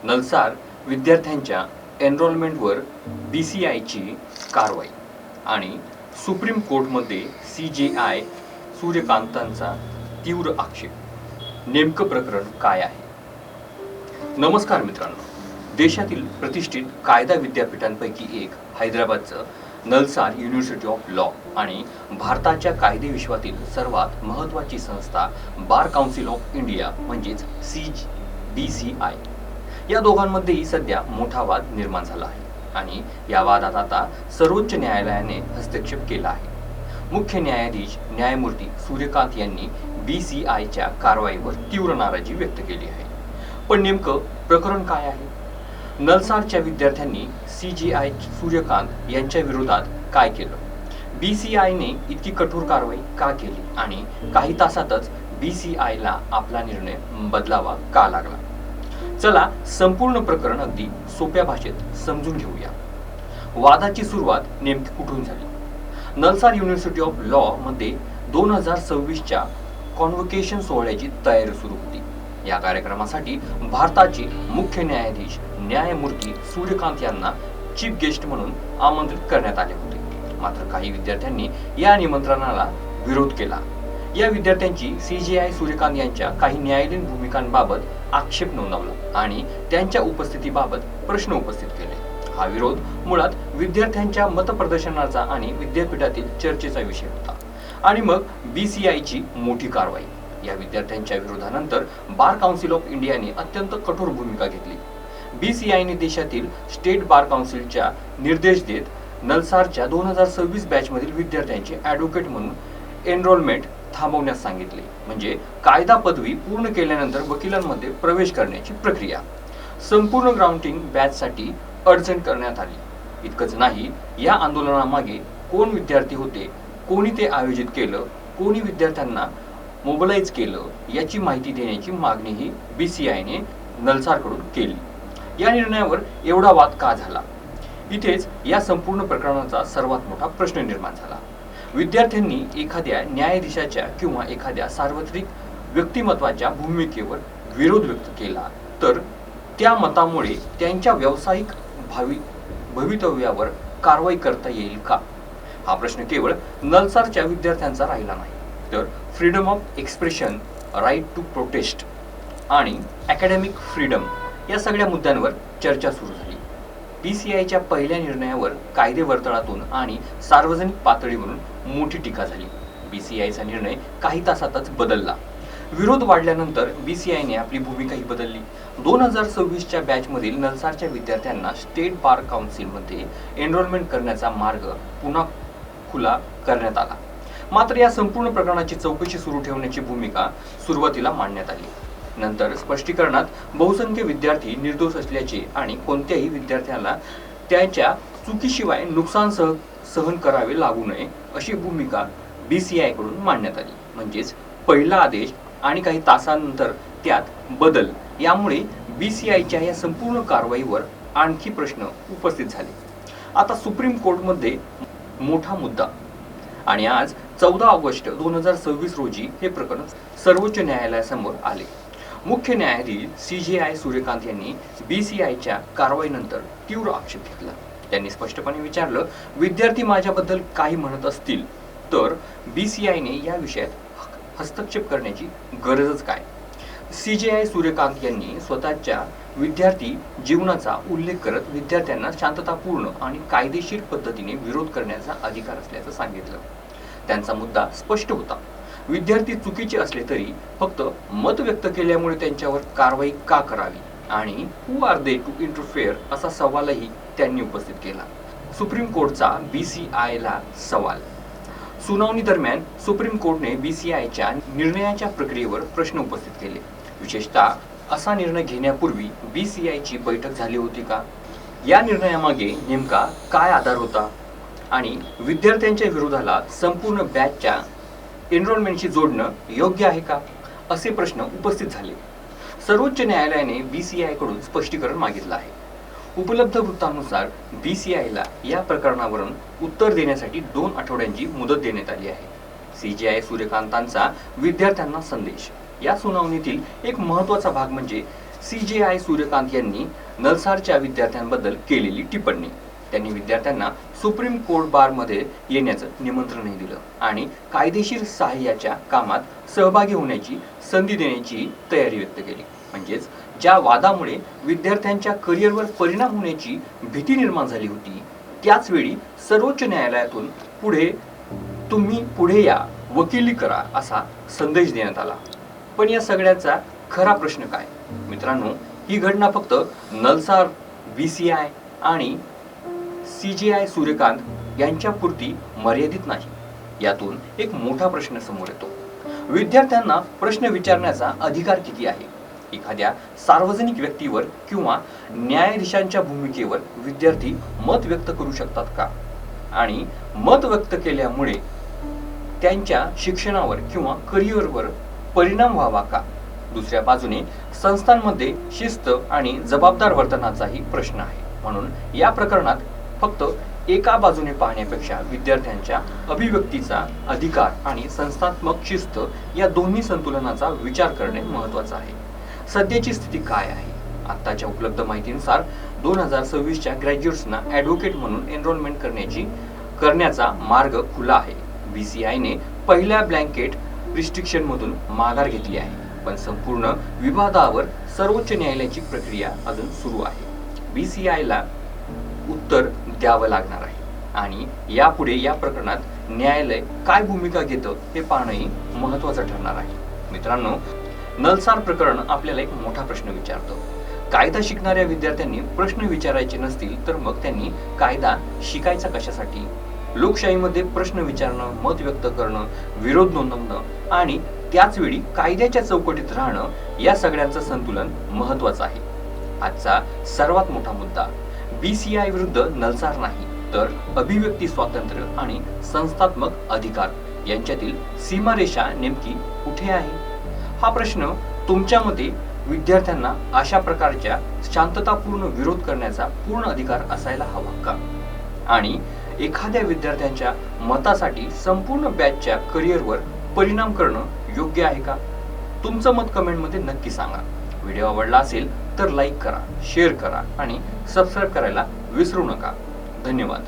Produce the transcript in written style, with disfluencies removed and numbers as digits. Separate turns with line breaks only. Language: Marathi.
नलसार विद्यार्थ्यांच्या एनरोलमेंटवर BCIची कारवाई आणि सुप्रीम कोर्टमध्ये CJI सूर्यकांतांचा तीव्र आक्षेप. नेमकं प्रकरण काय आहे? नमस्कार मित्रांनो, देशातील प्रतिष्ठित कायदा विद्यापीठांपैकी एक हैदराबादचं नलसार युनिव्हर्सिटी ऑफ लॉ आणि भारताच्या कायदे विश्वातील सर्वात महत्त्वाची संस्था बार काउन्सिल ऑफ इंडिया म्हणजेच BCI या दोघांमध्येही सध्या मोठा वाद निर्माण झाला आहे आणि या वादात आता सर्वोच्च न्यायालयाने हस्तक्षेप केला आहे. मुख्य न्यायाधीश न्यायमूर्ती सूर्यकांत यांनी BCIच्या कारवाईवर तीव्र नाराजी व्यक्त केली आहे. पण नेमकं प्रकरण काय आहे? नलसारच्या विद्यार्थ्यांनी CJI सूर्यकांत यांच्या विरोधात काय केलं? BCIने इतकी कठोर कारवाई का केली आणि काही तासातच BCIला आपला निर्णय बदलावा का लागला? चला संपूर्ण प्रकरण अगदी सोप्या भाषेत समजून घेऊया. वादाची सुरुवात नेमकी कुठून झाली? नलसार युनिव्हर्सिटी ऑफ लॉ मध्ये 2026च्या कॉन्व्होकेशन सोहळ्याची तयारी सुरू होती. या कार्यक्रमासाठी भारताचे मुख्य न्यायाधीश न्यायमूर्ती सूर्यकांत यांना चीफ गेस्ट म्हणून आमंत्रित करण्यात आले होते. मात्र काही विद्यार्थ्यांनी या निमंत्रणाला विरोध केला. या विद्यार्थ्यांची CJI सूर्यकांत यांच्या काही न्यायालयीन भूमिकांबाबत आक्षेप नोंदवला आणि त्यांच्या उपस्थितीबाबत प्रश्न उपस्थित केले. हा विरोध मुळात विद्यार्थ्यांच्या मतप्रदर्शनाचा आणि विद्यापीठातील चर्चेचा विषय होता. आणि मग BCIची मोठी कारवाई. या विद्यार्थ्यांच्या विरोधानंतर बार काउन्सिल ऑफ इंडियाने अत्यंत कठोर भूमिका घेतली. BCIने देशातील स्टेट बार काउन्सिलच्या निर्देश देत नलसारच्या 2026 बॅचमधील विद्यार्थ्यांचे ॲडव्होकेट म्हणून एनरोलमेंट थांबवण्यास सांगितले. म्हणजे कायदा पदवी पूर्ण केल्यानंतर वकिलांमध्ये प्रवेश करण्याची प्रक्रिया संपूर्ण ग्राउंडिंग बॅचसाठी अडचण करण्यात आली. इतकंच नाही, या आंदोलनामागे कोण विद्यार्थी होते, कोणी ते आयोजित केलं, कोणी विद्यार्थ्यांना मोबिलाइज केलं याची माहिती देण्याची मागणीही BCIने नलसारकडून केली. या निर्णयावर एवढा वाद का झाला? इथेच या संपूर्ण प्रकरणाचा सर्वात मोठा प्रश्न निर्माण झाला. विद्यार्थ्यांनी एखाद्या न्यायाधीशाच्या किंवा एखाद्या सार्वत्रिक व्यक्तिमत्वाच्या भूमिकेवर विरोध व्यक्त केला तर त्या मतामुळे त्यांच्या व्यावसायिक भवितव्यावर कारवाई करता येईल का? हा प्रश्न केवळ नलसारच्या विद्यार्थ्यांचा राहिला नाही, तर freedom of expression, right to protest आणि अकॅडमिक फ्रीडम या सगळ्या मुद्द्यांवर चर्चा सुरू झाली. BCIच्या पहिल्या निर्णयावर कायदे वर्तुळातून आणि सार्वजनिक पातळीवरून मोठी टीका झाली. BCIचा निर्णय काही तासातच बदलला. विरोध वाढल्यानंतर BCIने आपली भूमिकाही बदलली. 2026च्या बॅचमधील नलसारच्या विद्यार्थ्यांना स्टेट बार काउन्सिलमध्ये एनरोलमेंट करण्याचा मार्ग पुन्हा खुला करण्यात आला. मात्र या संपूर्ण प्रकरणाची चौकशी सुरू ठेवण्याची भूमिका सुरुवातीला मांडण्यात आली. नंतर स्पष्टीकरणात बहुसंख्य विद्यार्थी निर्दोष असल्याचे आणि कोणत्याही विद्यार्थ्याला त्याच्या चुकीशिवाय नुकसान सहन करावे लागू नये अशी भूमिका BCI कडून मांडण्यात आली. म्हणजेच पहिला आदेश आणि काही तासांनंतर त्यात बदल. यामुळे BCIच्या या संपूर्ण कारवाईवर आणखी प्रश्न उपस्थित झाले. आता सुप्रीम कोर्टमध्ये मोठा मुद्दा आणि आज 14 ऑगस्ट 2026 रोजी हे प्रकरण सर्वोच्च न्यायालयासमोर आले. मुख्य न्यायाधीश CJI सूर्यकांत यांनी BCIच्या कारवाईनंतर तीव्र आक्षेप घेतला. त्यांनी स्पष्टपणे विचारलं, विद्यार्थी माझ्याबद्दल काही म्हणत असतील तर BCIने या विषयात हस्तक्षेप करण्याची गरजच काय? CJI सूर्यकांत यांनी स्वतःच्या विद्यार्थी जीवनाचा उल्लेख करत विद्यार्थ्यांना शांततापूर्ण आणि कायदेशीर पद्धतीने विरोध करण्याचा अधिकार असल्याचं सांगितलं. त्यांचा मुद्दा स्पष्ट होता. विद्यार्थी चुकीचे असले तरी फक्त मत व्यक्त केल्यामुळे त्यांच्यावर कारवाई का करावी आणि who are they to interfere असा सवालही त्यांनी उपस्थित केला. सुप्रीम कोर्टचा BCIला सवाल. सुनावणी दरम्यान सुप्रीम कोर्टने BCIच्या निर्णयाच्या प्रक्रियेवर प्रश्न उपस्थित केले. विशेषतः असा निर्णय घेण्यापूर्वी BCIची बैठक झाली होती का? या निर्णयामागे नेमका काय आधार होता आणि विद्यार्थ्यांच्या विरोधाला संपूर्ण बॅचच्या एनरोलमेंटशी जोडणं योग्य आहे का? असे प्रश्न उपस्थित झाले. सर्वोच्च न्यायालयाने BCI कडून स्पष्टीकरण मागितलं आहे. उपलब्ध वृत्तानुसार BCIला या प्रकरणावरून उत्तर देण्यासाठी 2 आठवड्यांची मुदत देण्यात आली आहे. CJI सूर्यकांतांचा विद्यार्थ्यांना संदेश. या सुनावणीतील एक महत्त्वाचा भाग म्हणजे CJI सूर्यकांत यांनी नलसारच्या विद्यार्थ्यांबद्दल केलेली टिप्पणी. त्यांनी विद्यार्थ्यांना सुप्रीम कोर्ट बारमध्ये येण्याचं निमंत्रणही दिलं आणि कायदेशीर सहाय्याच्या कामात सहभागी होण्याची संधी देण्याची तयारी व्यक्त केली. म्हणजेच ज्या वादामुळे विद्यार्थ्यांच्या करिअरवर परिणाम होण्याची भीती निर्माण झाली होती, त्याच वेळी सर्वोच्च न्यायालयातून तुम्ही पुढे या, वकिली करा असा संदेश देण्यात आला. पण या सगळ्याचा खरा प्रश्न काय? मित्रांनो, ही घटना फक्त नलसार, BCI आणि CJI सूर्यकांत यांच्यापुरती मर्यादित नाही. यातून एक मोठा प्रश्न समोर येतो. विद्यार्थ्यांना प्रश्न विचारण्याचा अधिकार किती आहे? एखाद्या सार्वजनिक व्यक्तीवर किंवा न्यायाधीशांच्या भूमिकेवर विद्यार्थी मत व्यक्त करू शकतात का? आणि मत व्यक्त केल्यामुळे त्यांच्या शिक्षणावर किंवा करिअरवर परिणाम व्हावा का? दुसऱ्या बाजूने संस्थांमध्ये शिस्त आणि जबाबदार वर्तनाचाही प्रश्न आहे. म्हणून या प्रकरणात फक्त एका बाजूने पाहण्यापेक्षा विद्यार्थ्यांच्या अभिव्यक्तीचा अधिकार आणि संस्थात्मक शिस्त या दोन्ही संतुलनाचा विचार करणे महत्त्वाचे आहे. सध्याची स्थिती काय आहे? आताच्या उपलब्ध माहितीनुसार 2026च्या ग्रॅज्युएट्सना ॲडव्होकेट म्हणून एनरोलमेंट करण्याचा मार्ग खुला आहे. BCIने पहिल्या ब्लँकेट रिस्ट्रिक्शन मधून माघार घेतली आहे, पण संपूर्ण विवादावर सर्वोच्च न्यायालयाची प्रक्रिया अजून सुरू आहे. BCIला उत्तर द्यावं लागणार आहे आणि यापुढे या प्रकरणात न्यायालय काय भूमिका घेतं हे पाहणंही महत्त्वाचं ठरणार आहे. मित्रांनो, नलसार प्रकरण आपल्याला एक मोठा प्रश्न विचारतं. कायदा शिकणाऱ्या विद्यार्थ्यांनी प्रश्न विचारायचे नसतील तर मग त्यांनी कायदा शिकायचा कशासाठी? लोकशाहीमध्ये प्रश्न विचारणं, मत व्यक्त करणं, विरोध नोंदवणं आणि त्याच वेळी कायद्याच्या चौकटीत राहणं या सगळ्यांचं संतुलन महत्त्वाचं आहे. आजचा सर्वात मोठा मुद्दा BCI विरुद्ध नलसार नाही, तर अभिव्यक्ती स्वातंत्र्य आणि संस्थात्मक अधिकार यांच्यातील सीमारेषा नेमकी कुठे आहे? हा प्रश्न तुमच्या मते विद्यार्थ्यांना अशा प्रकारच्या शांततापूर्ण विरोध करण्याचा पूर्ण अधिकार असायला हवा का? आणि एखाद्या विद्यार्थ्यांच्या मतासाठी संपूर्ण बॅचच्या करिअरवर परिणाम करणं योग्य आहे का? तुमचं मत कमेंटमध्ये नक्की सांगा. व्हिडिओ आवडला असेल तर लाईक करा, शेअर करा आणि सबस्क्राईब करायला विसरू नका. धन्यवाद.